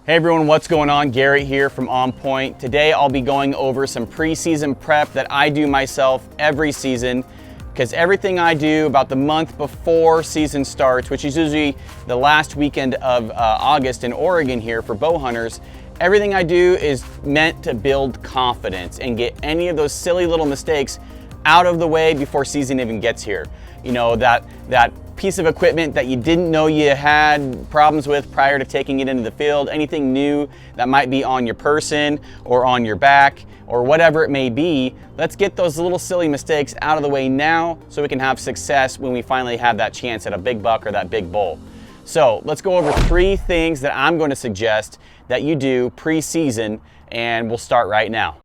Hey everyone, what's going on? Garrett here from On Point. Today I'll be going over some preseason prep that I do myself every season, because everything I do about the month before season starts, which is usually the last weekend of August in Oregon here for bow hunters, everything I do is meant to build confidence and get any of those silly little mistakes out of the way before season even gets here. You know, that piece of equipment that you didn't know you had problems with prior to taking it into the field, anything new that might be on your person or on your back or whatever it may be, let's get those little silly mistakes out of the way now so we can have success when we finally have that chance at a big buck or that big bull. So let's go over 3 things that I'm going to suggest that you do pre-season, and we'll start right now.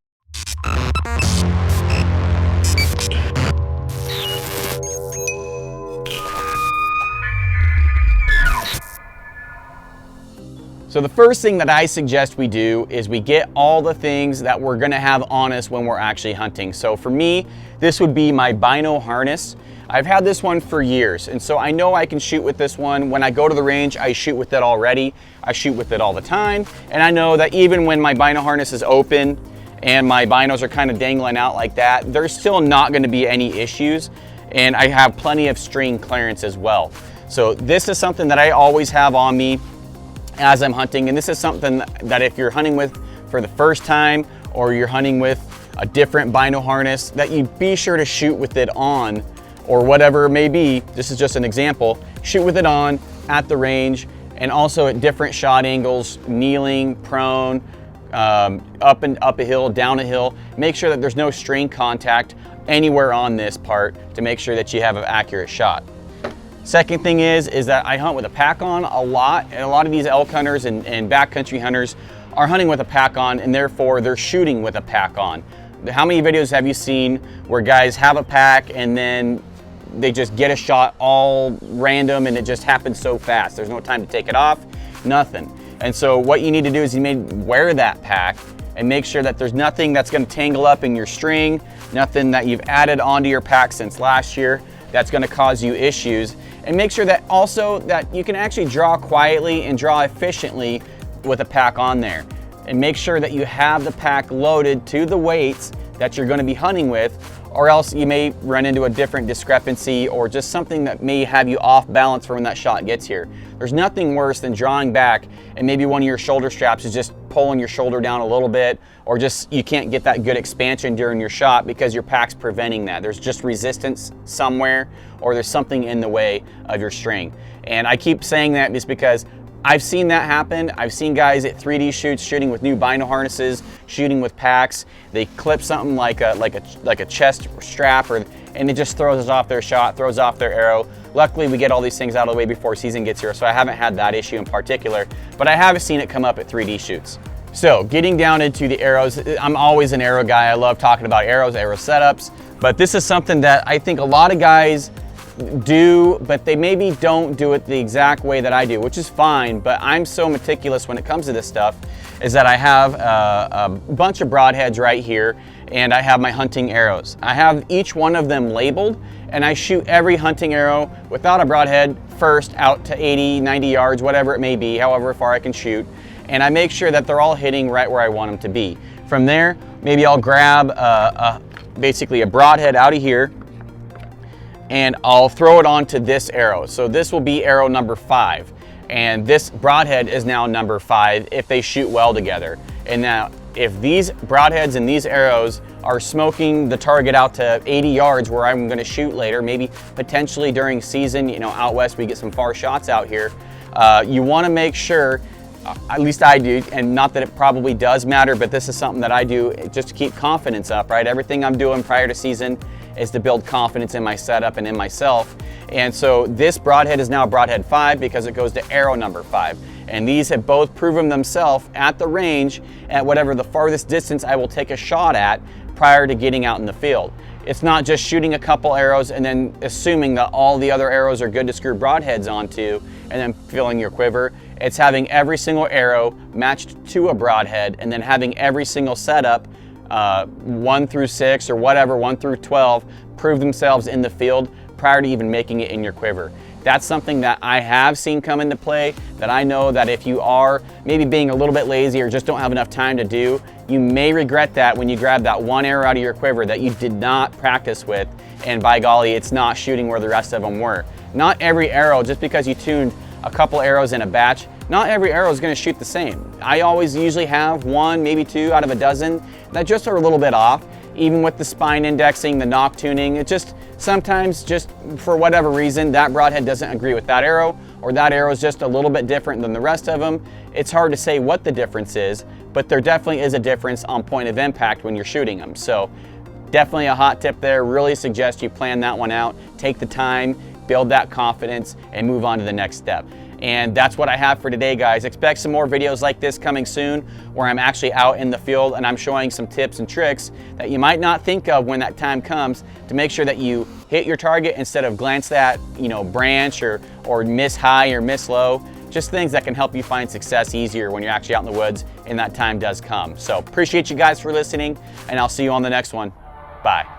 So the first thing that I suggest we do is we get all the things that we're gonna have on us when we're actually hunting. So for me, this would be my bino harness. I've had this one for years, and so I know I can shoot with this one. When I go to the range, I shoot with it already. I shoot with it all the time, and I know that even when my bino harness is open and my binos are kind of dangling out like that, there's still not gonna be any issues, and I have plenty of string clearance as well. So this is something that I always have on me as I'm hunting, and this is something that if you're hunting with for the first time or you're hunting with a different bino harness, that you be sure to shoot with it on, or whatever it may be. This is just an example. Shoot with it on at the range, and also at different shot angles, kneeling, prone, up a hill, down a hill. Make sure that there's no string contact anywhere on this part to make sure that you have an accurate shot. Second thing is that I hunt with a pack on a lot, and a lot of these elk hunters and backcountry hunters are hunting with a pack on, and therefore they're shooting with a pack on. How many videos have you seen where guys have a pack and then they just get a shot all random and it just happens so fast? There's no time to take it off, nothing. And so what you need to do is you may wear that pack and make sure that there's nothing that's gonna tangle up in your string, nothing that you've added onto your pack since last year that's gonna cause you issues. And make sure that also that you can actually draw quietly and draw efficiently with a pack on there. And make sure that you have the pack loaded to the weights that you're gonna be hunting with, or else you may run into a different discrepancy or just something that may have you off balance for when that shot gets here. There's nothing worse than drawing back and maybe one of your shoulder straps is just pulling your shoulder down a little bit, or just you can't get that good expansion during your shot because your pack's preventing that. There's just resistance somewhere, or there's something in the way of your string. And I keep saying that just because I've seen that happen. I've seen guys at 3D shoots shooting with new bino harnesses, shooting with packs. They clip something like a chest strap, and it just throws off their shot, throws off their arrow. Luckily, we get all these things out of the way before season gets here, so I haven't had that issue in particular, but I have seen it come up at 3D shoots. So getting down into the arrows, I'm always an arrow guy. I love talking about arrows, arrow setups, but this is something that I think a lot of guys do, but they maybe don't do it the exact way that I do, which is fine, but I'm so meticulous when it comes to this stuff, is that I have a bunch of broadheads right here, and I have my hunting arrows. I have each one of them labeled, and I shoot every hunting arrow without a broadhead first out to 80, 90 yards, whatever it may be, however far I can shoot, and I make sure that they're all hitting right where I want them to be. From there, maybe I'll grab basically a broadhead out of here, and I'll throw it onto this arrow. So this will be arrow number 5. And this broadhead is now number 5 if they shoot well together. And now, if these broadheads and these arrows are smoking the target out to 80 yards where I'm gonna shoot later, maybe potentially during season, you know, out west we get some far shots out here, you wanna make sure, at least I do, and not that it probably does matter, but this is something that I do just to keep confidence up, right? Everything I'm doing prior to season is to build confidence in my setup and in myself. And so this broadhead is now broadhead 5 because it goes to arrow number 5. And these have both proven themselves at the range at whatever the farthest distance I will take a shot at prior to getting out in the field. It's not just shooting a couple arrows and then assuming that all the other arrows are good to screw broadheads onto and then filling your quiver. It's having every single arrow matched to a broadhead and then having every single setup 1 through 6 or whatever, 1 through 12, prove themselves in the field prior to even making it in your quiver. That's something that I have seen come into play, that I know that if you are maybe being a little bit lazy or just don't have enough time to do, you may regret that when you grab that one arrow out of your quiver that you did not practice with, and by golly, it's not shooting where the rest of them were. Not every arrow, just because you tuned a couple arrows in a batch, not every arrow is going to shoot the same. I always usually have one, maybe two out of a dozen that just are a little bit off. Even with the spine indexing, the knock tuning, it just sometimes, just for whatever reason, that broadhead doesn't agree with that arrow, or that arrow is just a little bit different than the rest of them. It's hard to say what the difference is, but there definitely is a difference on point of impact when you're shooting them. So definitely a hot tip there. Really suggest you plan that one out, take the time, build that confidence, and move on to the next step. And that's what I have for today, guys. Expect some more videos like this coming soon, where I'm actually out in the field and I'm showing some tips and tricks that you might not think of when that time comes, to make sure that you hit your target instead of glance that, branch or miss high or miss low. Just things that can help you find success easier when you're actually out in the woods and that time does come. So appreciate you guys for listening, and I'll see you on the next one. Bye.